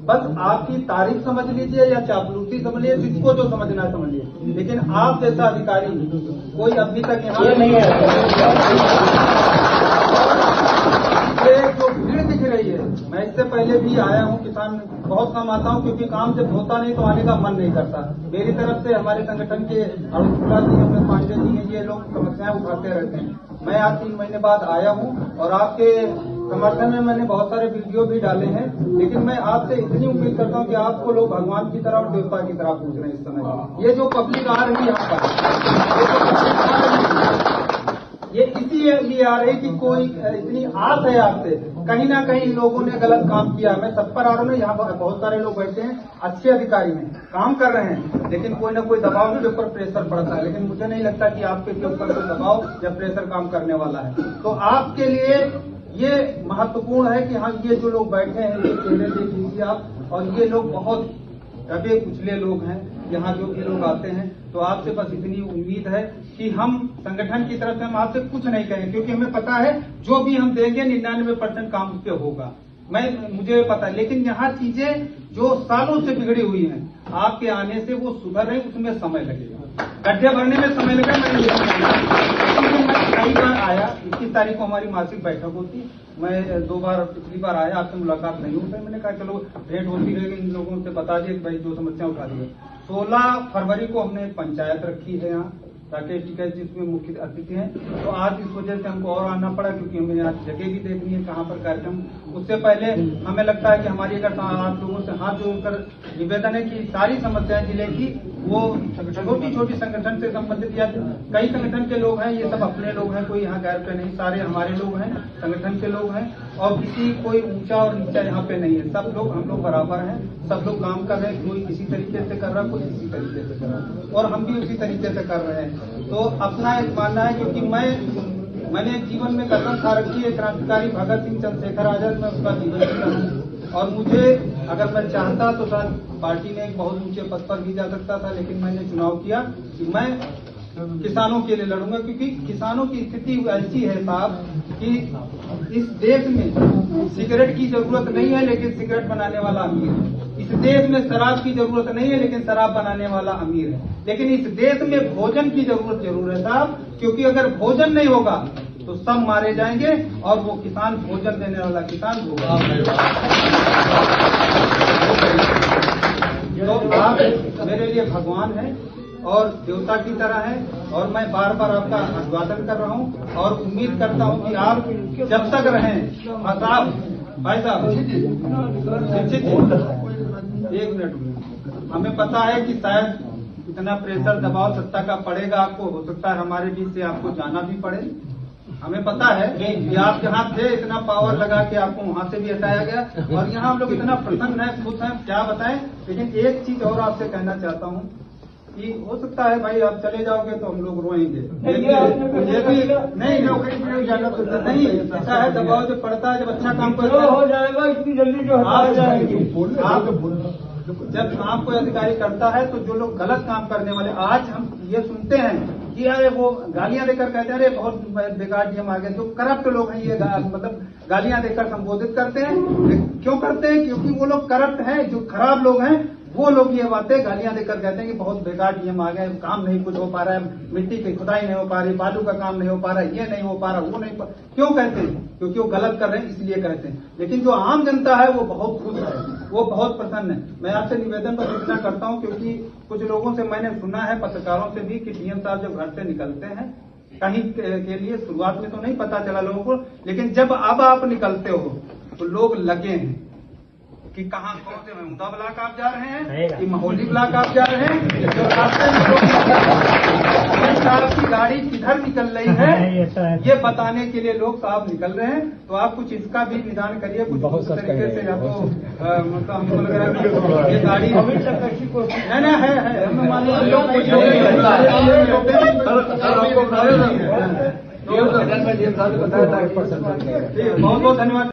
बस आपकी तारीफ समझ लीजिए या चापलूसी समझ लीजिए, जिसको जो समझना है समझ लीजिए, लेकिन आप जैसा अधिकारी कोई अभी तक यहाँ नहीं है। जो भीड़ दिख रही है, मैं इससे पहले भी आया हूँ, किसान बहुत कम आता हूँ क्योंकि काम जब होता नहीं तो आने का मन नहीं करता। मेरी तरफ से हमारे संगठन के अरुण जी, अपने पांडे जी हैं, ये लोग समस्याएं उठाते रहते हैं। मैं आज 3 महीने बाद आया हूँ और आपके समर्थन में मैंने बहुत सारे वीडियो भी डाले हैं, लेकिन मैं आपसे इतनी उम्मीद करता हूँ कि आपको लोग भगवान की तरह और देवता की तरह पूछ रहे हैं इस समय। ये जो पब्लिक आ रही है यहाँ पर, ये इसीलिए आ रही कि कोई इतनी आस है आपसे, कहीं ना कहीं लोगों ने गलत काम किया। मैं सब पर आ रहा हूँ, यहाँ बहुत सारे लोग बैठे हैं, अच्छे अधिकारी हैं, काम कर रहे हैं, लेकिन कोई ना कोई दबाव के ऊपर प्रेशर पड़ता है। लेकिन मुझे नहीं लगता कि आपके ऊपर कोई दबाव या प्रेशर काम करने वाला है। तो आपके लिए ये महत्वपूर्ण है कि हाँ, ये जो लोग बैठे हैं ये चेहरे देख लीजिए आप, और ये लोग बहुत दबे कुचले लोग हैं। यहाँ जो भी लोग आते हैं, तो आपसे बस इतनी उम्मीद है कि हम संगठन की तरफ से हम आपसे कुछ नहीं कहें, क्योंकि हमें पता है जो भी हम देंगे 99% काम उस पे होगा। मुझे पता है, लेकिन यहाँ चीजें जो सालों से बिगड़ी हुई हैं, आपके आने से वो सुधर रही, उसमें समय लगेगा, गड्ढे भरने में समय लगेगा। मैं कई बार आया, 21 तारीख को हमारी मासिक बैठक होती, मैं 2 बार पिछली बार आया, आपसे मुलाकात नहीं हो पाई। मैंने कहा चलो भेंट होती रहेगी, इन लोगों से बता दिए भाई जो समस्या उठा दी है। 16 फरवरी को हमने पंचायत रखी है यहाँ, राकेश टिकैत जी इसमें मुख्य अतिथि हैं। तो आज इस वजह से हमको और आना पड़ा, क्योंकि हमें आज जगह भी देखनी है कहाँ पर कार्यक्रम। उससे पहले हमें लगता है कि हमारी अगर आप लोगों से हाथ जोड़कर निवेदन है कि सारी समस्याएं जिले की वो छोटी छोटी संगठन से संबंधित, या कई संगठन के लोग हैं, ये सब अपने लोग हैं, कोई यहाँ गैर पे नहीं, सारे हमारे लोग हैं, संगठन के लोग हैं, और किसी कोई ऊंचा और नीचा यहाँ पे नहीं है। सब लोग, हम लोग बराबर हैं, सब लोग काम कर रहे हैं, कोई किसी तरीके से कर रहा है, कोई किसी तरीके से कर रहा है, और हम भी उसी तरीके से कर रहे हैं। तो अपना एक मानना है, क्योंकि मैंने जीवन में कसम खा रखी है, क्रांतिकारी भगत सिंह चंद्रशेखर आजाद, मैं उसका जीवन हूँ, और मुझे अगर मैं चाहता तो शायद पार्टी में एक बहुत ऊंचे पद पर भी जा सकता था, लेकिन मैंने चुनाव किया कि मैं किसानों के लिए लड़ूंगा, क्योंकि किसानों की स्थिति ऐसी है साहब कि इस देश में सिगरेट की जरूरत नहीं है, लेकिन सिगरेट बनाने वाला अमीर है। इस देश में शराब की जरूरत नहीं है, लेकिन शराब बनाने वाला अमीर है। लेकिन इस देश में भोजन की जरूरत जरूर है साहब, क्योंकि अगर भोजन नहीं होगा तो सब मारे जाएंगे, और वो किसान, भोजन देने वाला किसान होगा। तो आप मेरे लिए भगवान हैं और देवता की तरह है, और मैं बार बार आपका अभिवादन कर रहा हूँ, और उम्मीद करता हूँ कि आप जब तक रहें। साहब, भाई साहब, एक मिनट, हमें पता है कि शायद इतना प्रेशर दबाव सत्ता का पड़ेगा आपको, हो सकता है हमारे बीच से आपको जाना भी पड़े। हमें पता है कि आप जहाँ थे इतना पावर लगा के आपको वहाँ से भी हटाया गया, और यहाँ हम लोग इतना प्रसन्न हैं, खुश हैं, क्या बताएं। लेकिन एक चीज और आपसे कहना चाहता हूँ कि हो सकता है भाई आप चले जाओगे तो हम लोग रोएंगे, ये भी नहीं, नौकरी में जाना तो नहीं, ऐसा है दबाव जो पड़ता है, जब अच्छा काम करता है हो जाएगा, इतनी जल्दी जो आ जाएगी। जब काम कोई अधिकारी करता है तो जो लोग गलत काम करने वाले, आज हम ये सुनते हैं कि अरे वो गालियां देकर कहते हैं अरे बहुत बेकार डीएम आ गए, जो करप्ट लोग हैं ये मतलब गालियां देकर संबोधित करते हैं। क्यों करते हैं? क्योंकि वो लोग करप्ट हैं, जो खराब लोग हैं वो लोग ये बातें गालियां देकर कहते हैं कि बहुत बेकार डीएम आ गए, काम नहीं कुछ हो पा रहा है, मिट्टी की खुदाई नहीं हो पा रही, बालू का काम नहीं हो पा रहा, ये नहीं हो पा रहा, वो नहीं। क्यों कहते हैं? क्योंकि वो गलत कर रहे हैं, इसलिए कहते हैं। लेकिन जो आम जनता है वो बहुत खुश है, वो बहुत प्रसन्न है। मैं आपसे निवेदन पर इतना करता हूं, क्योंकि कुछ लोगों से मैंने सुना है, पत्रकारों से भी, कि डीएम साहब जब घर से निकलते हैं कहीं के लिए, शुरुआत में तो नहीं पता चला लोगों को, लेकिन जब अब आप निकलते हो तो लोग लगे हैं कि कहाँ, कौन से महमूदा ब्लॉक आप जा रहे हैं, कि माहौली ब्लॉक आप जा रहे हैं, जो रास्ते में साहब की गाड़ी किधर निकल रही है ये बताने के लिए लोग साहब निकल रहे हैं। तो आप कुछ इसका भी निदान करिए, कुछ उस तरीके से आपको, मतलब हमको लग रहा है ये गाड़ी है। बहुत बहुत धन्यवाद।